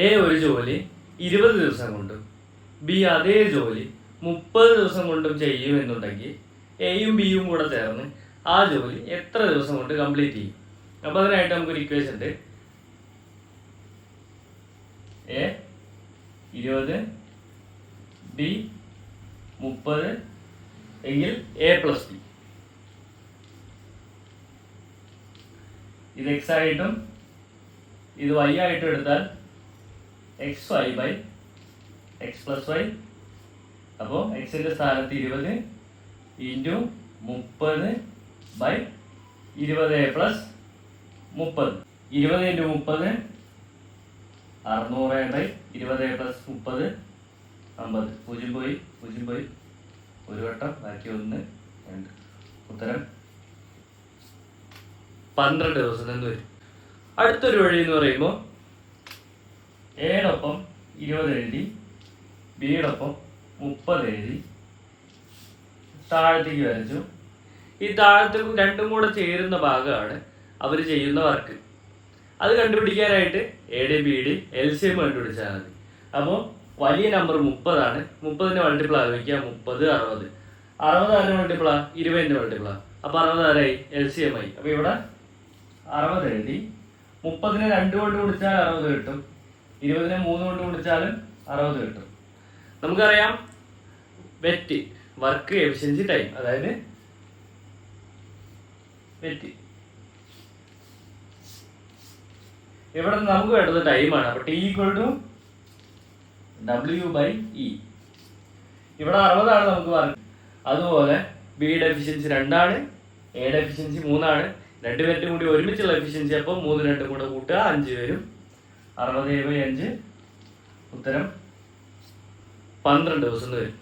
A ഒരു ജോലി 20 ദിവസം കൊണ്ടും ബി അതേ ജോലി 30 ദിവസം കൊണ്ടും ചെയ്യുമെന്നുണ്ടെങ്കിൽ എയും ബിയും കൂടെ ചേർന്ന് ആ ജോലി എത്ര ദിവസം കൊണ്ട് കംപ്ലീറ്റ് ചെയ്യും? അപ്പോൾ അതിനായിട്ട് നമുക്കൊരു ഇക്വേഷൻ ഉണ്ട്. എ 20 ബി 30 എങ്കിൽ എ പ്ലസ് ബി. ഇത് എക്സ് ആയിട്ടും ഇത് വൈ ആയിട്ടും എടുത്താൽ X Y by X plus Y. അപ്പോൾ എക്സിൻ്റെ സ്ഥാനത്ത് 20 into 30 by 20 plus 30. 20 into 30 600 by 20 plus 30 50. 0 പോയി 0 പോയി ഒരു വട്ടം ബാക്കി 1 2. ഉത്തരം 12 ദിവസം എന്ന് വരും. അടുത്തൊരു വഴി എന്ന് പറയുമ്പോൾ എയോടൊപ്പം 20 എഴുതി ബിയോടൊപ്പം 30 എഴുതി താഴത്തേക്ക് വരച്ചു. ഈ താഴത്തെ രണ്ടും കൂടെ ചേരുന്ന ഭാഗമാണ് അവർ ചെയ്യുന്ന വർക്ക്. അത് കണ്ടുപിടിക്കാനായിട്ട് എയുടെയും ബിയുടെയും LCM കണ്ടുപിടിച്ചാൽ മതി. അപ്പോൾ വലിയ നമ്പർ 30 30ന്റെ മൾട്ടിപ്പിൾ ആലോചിക്കുക. 30 60. 60 ആരുടെ മൾട്ടിപ്പിളാ? 20ന്റെ മൾട്ടിപ്പിളാ. അപ്പോൾ 60 ആരായി? LCM ആയി. അപ്പോൾ ഇവിടെ 60 എഴുതി. 30നെ 2 കൊണ്ട് ഗുണിച്ചാൽ 60 കിട്ടും. 20നെ 3 കൊണ്ട് ഗുണിച്ചാലും 60 കിട്ടും. നമുക്കറിയാം വെറ്റ്, വർക്ക് എഫിഷ്യൻസി ടൈം, അതായത് വെറ്റ്. ഇവിടെ നമുക്ക് വേണ്ടത് ടൈമാണ്. അപ്പോൾ T = W/E. ഇവിടെ 60 നമുക്ക് വർക്ക്. അതുപോലെ ബിയുടെ എഫിഷ്യൻസി 2, എയുടെ എഫിഷ്യൻസി 3. രണ്ടുപേരും കൂടി ഒരുമിച്ചുള്ള എഫിഷ്യൻസി അപ്പോൾ 3 2 കൂടെ കൂട്ടുക 5 വരും. 60/5. ഉത്തരം 12 ദിവസം വരും.